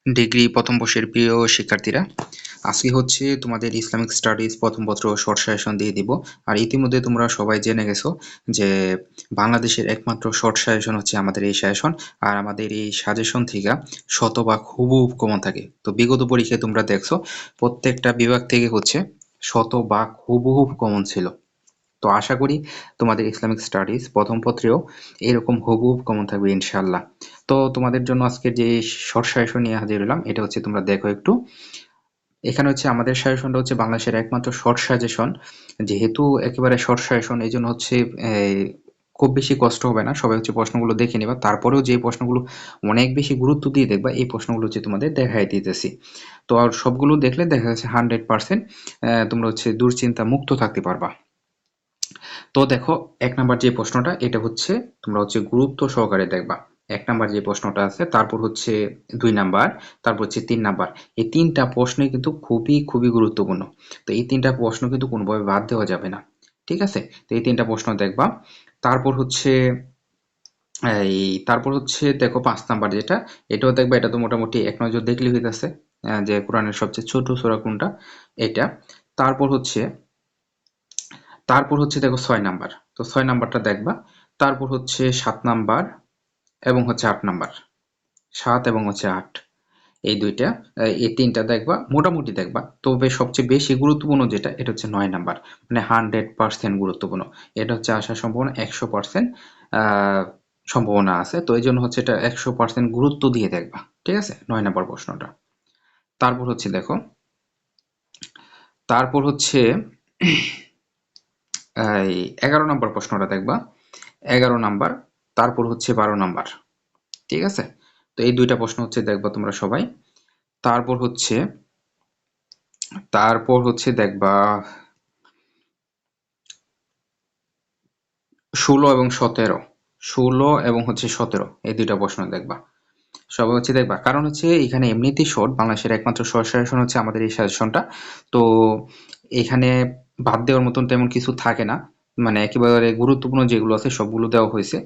Degree প্রথম বর্ষের প্রিয় শিক্ষার্থীরা, আজকে হচ্ছে তোমাদের ইসলামিক স্টাডিজ প্রথম পত্র শর্ট সাজেশন দিয়ে দিব। আর ইতিমধ্যে তোমরা সবাই জেনে গেছো যে বাংলাদেশের একমাত্র শর্ট সাজেশন হচ্ছে আমাদের এই সাজেশন। আর আমাদের এই সাজেশন থেকে শতভাগ হুবহু কমন থাকে। তো বিগত পরীক্ষায় তোমরা দেখছো প্রত্যেকটা বিভাগ থেকে হচ্ছে শতভাগ হুবহু কমন ছিল। তো আশা করি তোমাদের ইসলামিক স্টাডিজ প্রথম পত্রেও এরকম হুবহু কমন থাকবে ইনশাল্লাহ। তো তোমাদের জন্য আজকে যে শর্ট সাজেশন নিয়ে হাজির হলাম, এটা হচ্ছে তোমরা দেখো একটু। এখানে হচ্ছে আমাদের সাজেশনটা হচ্ছে বাংলাদেশের একমাত্র শর্ট সাজেশন। যেহেতু একেবারে শর্ট সাজেশন, এই জন্য হচ্ছে খুব বেশি কষ্ট হবে না। সবাই হচ্ছে প্রশ্নগুলো দেখে নিবা, তারপরেও যে প্রশ্নগুলো অনেক বেশি গুরুত্ব দিয়ে দেখবা এই প্রশ্নগুলো হচ্ছে তোমাদের দেখাই দিতেছি। তো আর সবগুলো দেখলে দেখা যাচ্ছে 100% তোমরা হচ্ছে দুশ্চিন্তা মুক্ত থাকতে পারবা। তো দেখো, ১ নাম্বার যে প্রশ্নটা, এটা হচ্ছে তোমরা হচ্ছে গুরুত্ব সহকারে দেখবা। ১ নাম্বার যে প্রশ্নটা আছে, তারপর হচ্ছে ২ নাম্বার, তারপর হচ্ছে ৩ নাম্বার। এই ৩টা প্রশ্নই কিন্তু খুবই গুরুত্বপূর্ণ। তো এই ৩টা প্রশ্ন কিন্তু কোনোভাবে বাদ দেওয়া যাবে না। ঠিক আছে? তো এই ৩টা প্রশ্ন দেখবা। তারপর হচ্ছে দেখো ৫ নাম্বার যেটা, এটাও দেখবা। এটা তো মোটামুটি এক নজর দেখলেই হইতাছে যে কোরআনের সবচেয়ে ছোট সূরা কোনটা, এটা। তারপর হচ্ছে দেখো ৬ নাম্বার। তো ৬ নাম্বারটা দেখবা। তারপর হচ্ছে ৭ নাম্বার এবং হচ্ছে ৮ নাম্বার। ৭ এবং হচ্ছে ৮, এই ২টা, এই ৩টা দেখবা, মোটামুটি দেখবা। তবে সবচেয়ে বেশি গুরুত্বপূর্ণ যেটা, এটা হচ্ছে ৯ নাম্বার। মানে 100% গুরুত্বপূর্ণ। এটা হচ্ছে আসার সম্ভাবনা ১০০% সম্ভাবনা আছে। তো এইজন্য হচ্ছে এটা ১০০% গুরুত্ব দিয়ে দেখবা। ঠিক আছে? ৯ নাম্বার প্রশ্নটা। তারপর হচ্ছে দেখো, তারপর হচ্ছে এই ১১ নাম্বার প্রশ্নটা দেখবা। ১১ নাম্বার, তারপর হচ্ছে ১২ নাম্বার। ঠিক আছে? তো এই ২টা প্রশ্ন হচ্ছে দেখবা তোমরা সবাই। তারপর হচ্ছে দেখবা ১৬ এবং ১৭। ১৬ এবং হচ্ছে ১৭, এই ২টা প্রশ্ন দেখবা। সবাই হচ্ছে দেখবা। কারণ হচ্ছে এখানে এমনিতেই শর্ট, বাংলাদেশের একমাত্র শর্ট সাজেশন হচ্ছে আমাদের এই সাজেশনটা। তো এখানে বাদ দেওয়ার মতন তেমন কিছু থাকে না। মানে একেবারে গুরুত্বপূর্ণ যেগুলো আছে সবগুলো দেওয়া হয়েছে।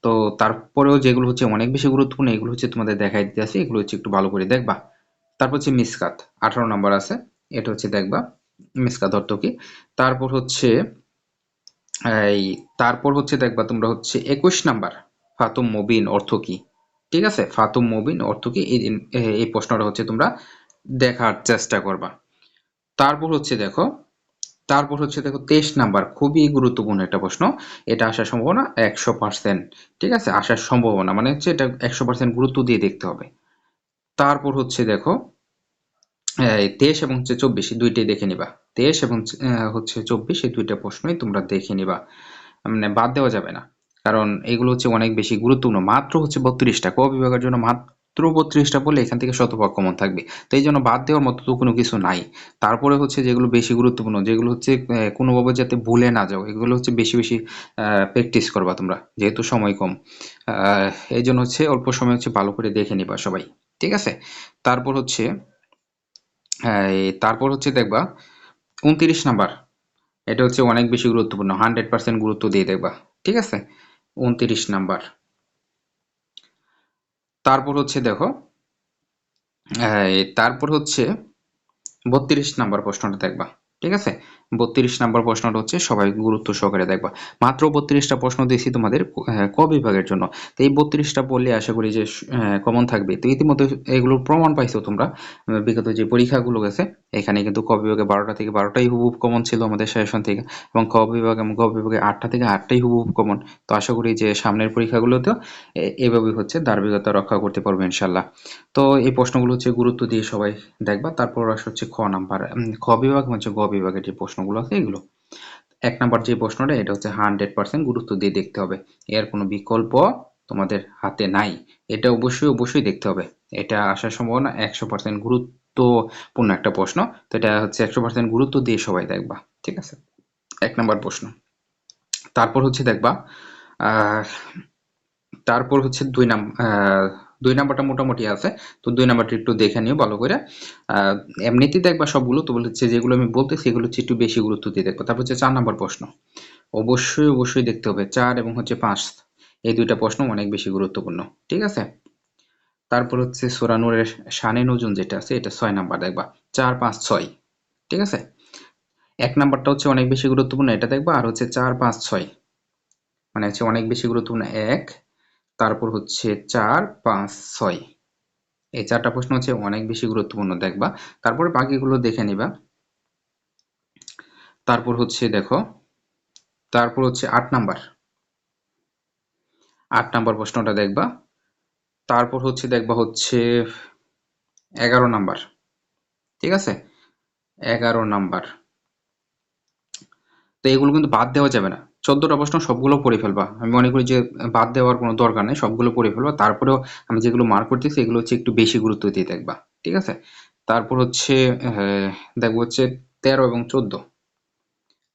তো তারপরেও যেগুলো হচ্ছে অনেক বেশি গুরুত্বপূর্ণ, এগুলো হচ্ছে তোমাদের দেখাই দিতে আছে। এগুলো হচ্ছে একটু ভালো করে দেখবা। তারপর হচ্ছে মিসকাত, ১৮ নাম্বার আছে। এটা হচ্ছে দেখবা মিসকাত অর্থ কি। তারপর হচ্ছে এই তারপর হচ্ছে দেখবা তোমরা হচ্ছে ২১ নাম্বার, ফাতুম মুবিন অর্থ কি। ঠিক আছে? ফাতুম মুবিন অর্থ কি, এই প্রশ্নটা হচ্ছে তোমরা দেখার চেষ্টা করবা। তারপর হচ্ছে দেখো ২৩ নাম্বার, খুবই গুরুত্বপূর্ণ একটা প্রশ্ন। এটা আসার সম্ভাবনা ১০০%। ঠিক আছে? আসার সম্ভাবনা মানে হচ্ছে এটা ১০০% গুরুত্ব দিয়ে দেখতে হবে। তারপর হচ্ছে দেখো ২৩ এবং হচ্ছে ২৪, এই দুইটাই দেখে নিবা। ২৩ এবং হচ্ছে ২৪, এই দুইটা প্রশ্নই তোমরা দেখে নিবা। মানে বাদ দেওয়া যাবে না। কারণ এগুলো হচ্ছে অনেক বেশি গুরুত্বপূর্ণ। মাত্র হচ্ছে ৩২টা, ক বিভাগের জন্য মাত্র ৩২টা পড়লে এখান থেকে শতভাগ কমন থাকবে। তো এই জন্য বাদ দেওয়ার মতো তো কোনো কিছু নাই। তারপরে হচ্ছে যেগুলো বেশি গুরুত্বপূর্ণ, যেগুলো হচ্ছে কোনোভাবে যাতে ভুলে না যাও, এগুলো হচ্ছে বেশি প্র্যাকটিস করবা তোমরা, যেহেতু সময় কম। এই জন্য হচ্ছে অল্প সময় হচ্ছে ভালো করে দেখে নিবা সবাই। ঠিক আছে? তারপর হচ্ছে দেখবা ২৯ নাম্বার। এটা হচ্ছে অনেক বেশি গুরুত্বপূর্ণ, 100% গুরুত্ব দিয়ে দেখবা। ঠিক আছে? ২৯ নাম্বার। তারপর হচ্ছে দেখো, তারপর হচ্ছে ৩২ নাম্বার প্রশ্নটা দেখবা। ঠিক আছে? ৩২ নাম্বার প্রশ্নটা হচ্ছে সবাই গুরুত্ব সহকারে দেখবা। মাত্র ৩২টা প্রশ্ন দিয়েছি তোমাদের ক বিভাগের জন্য। তো এই ৩২টা পড়লে আশা করি যে কমন থাকবে। তো ইতিমধ্যে এগুলোর প্রমাণ পাইছো তোমরা। বিগত যে পরীক্ষাগুলো গেছে, এখানে কিন্তু ক বিভাগে ১২টা থেকে ১২টাই হুবহু কমন ছিল আমাদের সাজেশন থেকে, এবং খ বিভাগ এবং গ বিভাগে ৮টা থেকে ৮টাই হুবহু কমন। তো আশা করি যে সামনের পরীক্ষাগুলোতেও এভাবেই হচ্ছে ধারাবাহিকতা রক্ষা করতে পারবো ইনশাল্লাহ। তো এই প্রশ্নগুলো হচ্ছে গুরুত্ব দিয়ে সবাই দেখবা। তারপর আসে হচ্ছে খ নাম্বার, খ বিভাগ হচ্ছে গ বিভাগের যে প্রশ্নগুলো আছে এগুলো। ১ নাম্বার যে প্রশ্নটা, এটা হচ্ছে 100% গুরুত্ব দিয়ে দেখতে হবে। এর কোনো বিকল্প তোমাদের হাতে নাই। এটা অবশ্যই দেখতে হবে। এটা আসার সম্ভাবনা ১০০% গুরুত্বপূর্ণ একটা প্রশ্ন। তো এটা হচ্ছে ১০০% গুরুত্ব দিয়ে সবাই দেখবা। ঠিক আছে? ১ নাম্বার প্রশ্ন। তারপর হচ্ছে দেখবা আহ তারপর হচ্ছে ২ নাম্বারটা মোটামুটি আছে। তো ২ নাম্বারটা একটু দেখে নিও ভালো করে। এমনিতেই দেখবা সবগুলো, তো হচ্ছে যেগুলো আমি বলতেছি এগুলো হচ্ছে একটু বেশি গুরুত্ব দিয়ে দেখবা। তারপর হচ্ছে ৪ নাম্বার প্রশ্ন। অবশ্যই দেখতে হবে। ৪ এবং হচ্ছে ৫, এই ২টা প্রশ্ন অনেক বেশি গুরুত্বপূর্ণ। ঠিক আছে? তারপর হচ্ছে সূরা নূরের শানে নুজুম যেটা আছে এটা 6 নাম্বার দেখবা, 4, 5, 6। ঠিক আছে, 1 নাম্বারটা হচ্ছে অনেক বেশি গুরুত্বপূর্ণ, এটা দেখবা। আর হচ্ছে 4, 5, 6 মানে হচ্ছে অনেক বেশি গুরুত্বপূর্ণ 1, তারপর হচ্ছে 4, 5, 6 এই 4টা প্রশ্ন হচ্ছে অনেক বেশি গুরুত্বপূর্ণ দেখবা। তারপরে বাকিগুলো দেখে নিবা। তারপর হচ্ছে দেখো, তারপর হচ্ছে 8 নাম্বার, 8 নাম্বার প্রশ্নটা দেখবা। তারপর হচ্ছে দেখবা হচ্ছে 11 নাম্বার। ঠিক আছে, 11 নাম্বার। তো এগুলো কিন্তু বাদ দেওয়া যাবে না। 14টা প্রশ্ন সবগুলো পড়ে ফেলবা। আমি মনে করি যে বাদ দেওয়ার কোনো দরকার নেই, সবগুলো পড়ে ফেলবা। তারপরেও আমি যেগুলো মার্ক করতেছি এগুলো হচ্ছে একটু বেশি গুরুত্ব দিয়ে দেখবা। ঠিক আছে, তারপর হচ্ছে দেখবো হচ্ছে 13 এবং 14,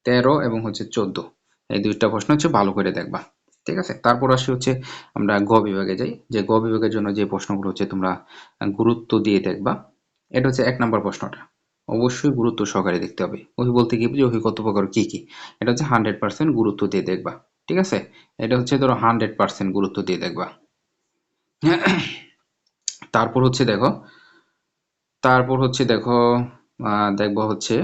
13 এবং হচ্ছে 14 এই দুইটা প্রশ্ন হচ্ছে ভালো করে দেখবা। ঠিক আছে, তারপর আসি হচ্ছে আমরা গ বিভাগে যাই, যে গ বিভাগের জন্য যে প্রশ্নগুলো হচ্ছে তোমরা গুরুত্ব দিয়ে দেখবা। এটা হচ্ছে 1 নাম্বার প্রশ্নটা, অবশ্যই গুরুত্ব সহকারে দেখতে হবে। ওহি বলতে কি বুঝি, ওহি কত প্রকার কি কি, এটা হচ্ছে 100% গুরুত্ব দিয়ে দেখবা। ঠিক আছে, এটা হচ্ছে ধরো 100% গুরুত্ব দিয়ে দেখবা। তারপর হচ্ছে দেখো, তারপর হচ্ছে দেখো দেখবো হচ্ছে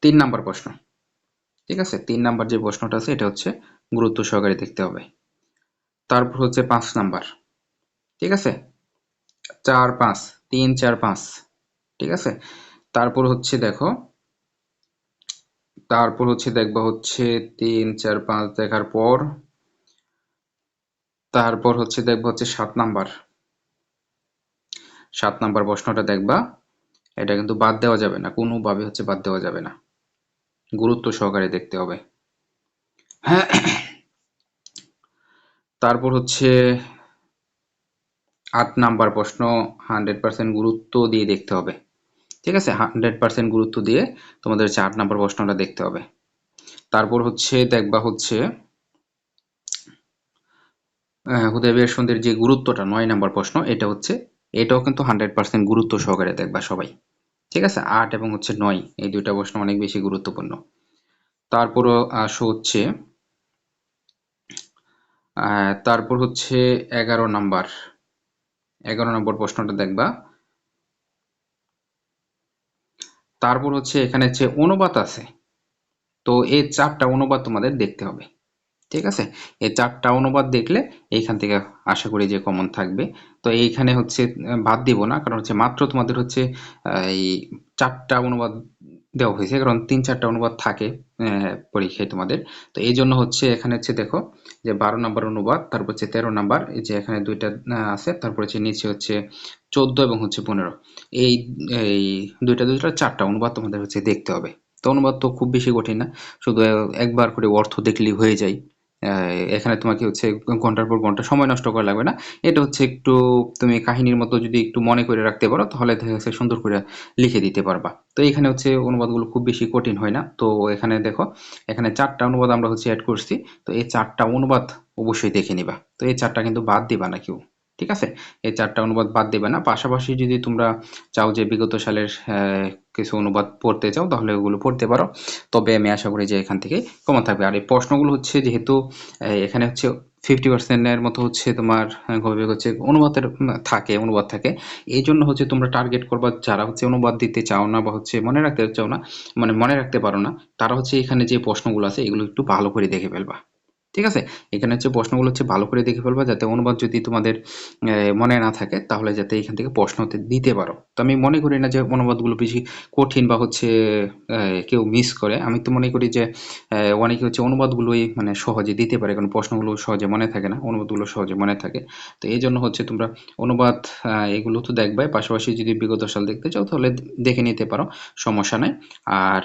3 নাম্বার প্রশ্ন। ঠিক আছে, 3 নাম্বার যে প্রশ্নটা আছে এটা হচ্ছে গুরুত্ব সহকারে দেখতে হবে। তারপর হচ্ছে 5 নাম্বার। ঠিক আছে, 4, 5, 3, 4, 5। ঠিক আছে, তারপর হচ্ছে দেখো, তারপর হচ্ছে দেখবা হচ্ছে 3, 4, 5 দেখার পর তারপর হচ্ছে দেখবা হচ্ছে 7 নাম্বার। 7 নাম্বার প্রশ্নটা দেখবা, এটা কিন্তু বাদ দেওয়া যাবে না, কোনোভাবে হচ্ছে বাদ দেওয়া যাবে না, গুরুত্ব সহকারে দেখতে হবে। তারপর হচ্ছে 8 নাম্বার প্রশ্ন 100% গুরুত্ব দিয়ে দেখতে হবে। ঠিক আছে, 100% গুরুত্ব দিয়ে তোমাদের হচ্ছে 8 নাম্বার প্রশ্নটা দেখতে হবে। তারপর হচ্ছে দেখবা হচ্ছে হুদায়বিয়ার সন্ধির যে গুরুত্বটা 9 নাম্বার প্রশ্ন, এটা হচ্ছে, এটাও কিন্তু 100% গুরুত্ব সহকারে দেখবা সবাই। ঠিক আছে, 8 এবং হচ্ছে 9 এই দুইটা প্রশ্ন অনেক বেশি গুরুত্বপূর্ণ। তারপরও আসো হচ্ছে তারপর হচ্ছে 11 নাম্বার, 11 নম্বর প্রশ্নটা দেখবা। তারপর হচ্ছে এখানে হচ্ছে অনুবাদ আছে, তো এই 4টা অনুবাদ তোমাদের দেখতে হবে। ঠিক আছে, এই 4টা অনুবাদ দেখলে এইখান থেকে আশা করি যে কমন থাকবে। তো এইখানে হচ্ছে বাদ দিব না, কারণ হচ্ছে মাত্র তোমাদের হচ্ছে এই 4টা অনুবাদ দেওয়া হয়েছে, কারণ 3-4টা অনুবাদ থাকে পরীক্ষায় তোমাদের। তো এই জন্য হচ্ছে এখানে হচ্ছে দেখো যে 12 নাম্বার অনুবাদ, তারপর হচ্ছে 13 নাম্বার, এই যে এখানে দুইটা আছে, তারপর হচ্ছে নিচে হচ্ছে 14 এবং হচ্ছে 15। এই এই দুইটা 4টা অনুবাদ তোমাদের হচ্ছে দেখতে হবে। তো অনুবাদ তো খুব বেশি কঠিন না, শুধু একবার করে অর্থ দেখলেই হয়ে যায়। এখানে তোমাকে হচ্ছে ঘন্টার পর ঘন্টা সময় নষ্ট করা লাগবে না। এটা হচ্ছে একটু তুমি কাহিনীর মতো যদি একটু মনে করে রাখতে পারো, তাহলে দেখা যাচ্ছে সুন্দর করে লিখে দিতে পারবা। তো এখানে হচ্ছে অনুবাদগুলো খুব বেশি কঠিন হয় না। তো এখানে দেখো, এখানে 4টা অনুবাদ আমরা হচ্ছে অ্যাড করছি। তো এই 4টা অনুবাদ অবশ্যই দেখে নিবা। তো এই 4টা কিন্তু বাদ দিবা না কেউ। ঠিক আছে, এই 4টা অনুবাদ বাদ দিবে না। পাশাপাশি যদি তোমরা চাও যে বিগত সালের কিছু অনুবাদ পড়তে চাও, তাহলে ওগুলো পড়তে পারো। তবে আমি আশা করি যে এখান থেকে কমন থাকবে। আর এই প্রশ্নগুলো হচ্ছে যেহেতু এখানে হচ্ছে 50% এর মতো হচ্ছে তোমার হচ্ছে অনুবাদের অনুবাদ থাকে। এই জন্য হচ্ছে তোমরা টার্গেট করবা যারা হচ্ছে অনুবাদ দিতে চাও না বা হচ্ছে মনে রাখতে চাও না, মানে মনে রাখতে পারো না, তারা হচ্ছে এখানে যে প্রশ্নগুলো আছে এগুলো একটু ভালো করে দেখে ফেলবা। ঠিক আছে, এখানে হচ্ছে প্রশ্নগুলো হচ্ছে ভালো করে দেখে ফেলবা, যাতে অনুবাদ যদি তোমাদের মনে না থাকে, তাহলে যাতে এখান থেকে প্রশ্ন দিতে পারো। তো আমি মনে করি না যে অনুবাদগুলো বেশি কঠিন বা হচ্ছে কেউ মিস করে। আমি তো মনে করি যে অনেকে হচ্ছে অনুবাদগুলোই মানে সহজে দিতে পারে, কারণ প্রশ্নগুলো সহজে মনে থাকে না, অনুবাদগুলো সহজে মনে থাকে। তো এই জন্য হচ্ছে তোমরা অনুবাদ এগুলো তো দেখবাই, পাশাপাশি যদি বিগত সাল দেখতে চাও তাহলে দেখে নিতে পারো, সমস্যা নাই। আর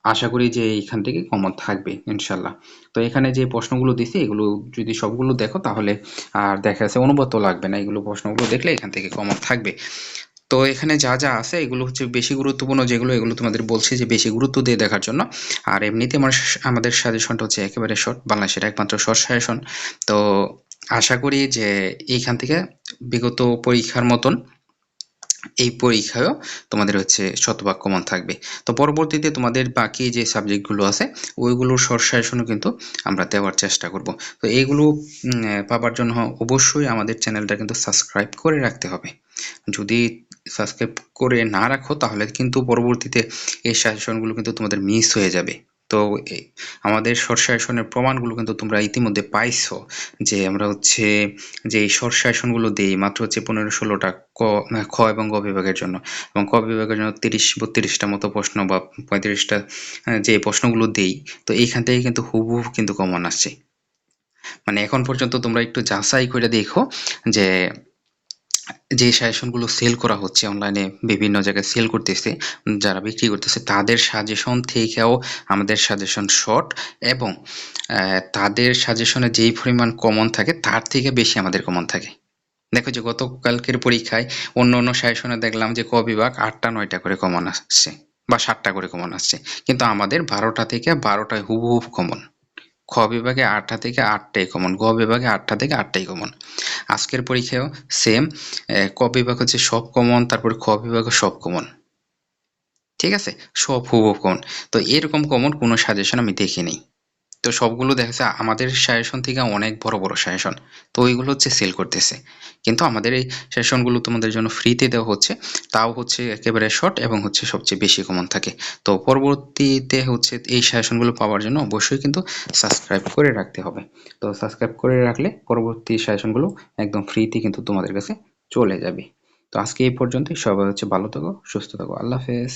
আশা করি যে এইখান থেকে কমন থাকবে ইনশাল্লাহ। তো এখানে যে প্রশ্নগুলো দিছি এগুলো যদি সবগুলো দেখো, তাহলে আর দেখা যাচ্ছে অনুবাদ তো লাগবে না, এগুলো প্রশ্নগুলো দেখলে এখান থেকে কমন থাকবে। তো এখানে যা যা আছে এগুলো হচ্ছে বেশি গুরুত্বপূর্ণ যেগুলো, এগুলো তোমাদের বলছি যে বেশি গুরুত্ব দিয়ে দেখার জন্য। আর এমনিতে আমাদের সাজেশনটা হচ্ছে একেবারে শর্ট, বাংলাদেশের একমাত্র শর্ট সাজেশন। তো আশা করি যে এইখান থেকে বিগত পরীক্ষার মতন এই পরীক্ষায়ও তোমাদের হচ্ছে শতভাগ কমন থাকবে। তো পরবর্তীতে তোমাদের বাকি যে সাবজেক্টগুলো আছে ওইগুলোর শর্ট সাজেশনও কিন্তু আমরা দেওয়ার চেষ্টা করব। তো এইগুলো পাবার জন্য অবশ্যই আমাদের চ্যানেলটা কিন্তু সাবস্ক্রাইব করে রাখতে হবে। যদি সাবস্ক্রাইব করে না রাখো তাহলে কিন্তু পরবর্তীতে এই সাজেশনগুলো কিন্তু তোমাদের মিস হয়ে যাবে। তো আমাদের শর্ট সাজেশনের প্রমাণগুলো কিন্তু তোমরা ইতিমধ্যে পাইছো, যে আমরা হচ্ছে যে এই শর্ট সাজেশনগুলো দিই মাত্র হচ্ছে 15-16টা খ এবং গ বিভাগের জন্য, এবং ক বিভাগের জন্য 30-32টা মতো প্রশ্ন বা 35টা যে প্রশ্নগুলো দেই, তো এইখান থেকে কিন্তু হুবহু কিন্তু কমন আসছে। মানে এখন পর্যন্ত তোমরা একটু যাচাই করে দেখো যে যে সাজেশনগুলো সেল করা হচ্ছে অনলাইনে, বিভিন্ন জায়গায় সেল করতেছে, যারা বিক্রি করতেছে তাদের সাজেশন থেকেও আমাদের সাজেশন শর্ট, এবং তাদের সাজেশনে যেই পরিমাণ কমন থাকে তার থেকে বেশি আমাদের কমন থাকে। দেখো যে গতকালকের পরীক্ষায় অন্য অন্য সাজেশনে দেখলাম যে ক বিভাগ 8টা-9টা করে কমন আসছে বা 7টা করে কমন আসছে, কিন্তু আমাদের 12টা থেকে 12টায় হুবহু কমন। খ বিভাগে 8টা থেকে 8টাই কমন, গ বিভাগে 8টা থেকে 8টাই কমন। আজকের পরীক্ষায়ও সেম, ক বিভাগ হচ্ছে সব কমন, তারপরে খ বিভাগও সব কমন। ঠিক আছে, সব হুবহু কমন। তো এরকম কমন কোনো সাজেশন আমি দেখিনি। তো সবগুলো দেখা যাচ্ছে আমাদের সাজেশন থেকে অনেক বড় বড় সাজেশন, তো ওইগুলো হচ্ছে সেল করতেছে। কিন্তু আমাদের এই সাজেশনগুলো তোমাদের জন্য ফ্রিতে দেওয়া হচ্ছে, তাও হচ্ছে একেবারে শর্ট এবং হচ্ছে সবচেয়ে বেশি কমন থাকে। তো পরবর্তীতে হচ্ছে এই সাজেশনগুলো পাওয়ার জন্য অবশ্যই কিন্তু সাবস্ক্রাইব করে রাখতে হবে। তো সাবস্ক্রাইব করে রাখলে পরবর্তী সাজেশনগুলো একদম ফ্রিতে কিন্তু তোমাদের কাছে চলে যাবে। তো আজকে এই পর্যন্তই। সবাই হচ্ছে ভালো থাকো, সুস্থ থাকো। আল্লাহ হাফেজ।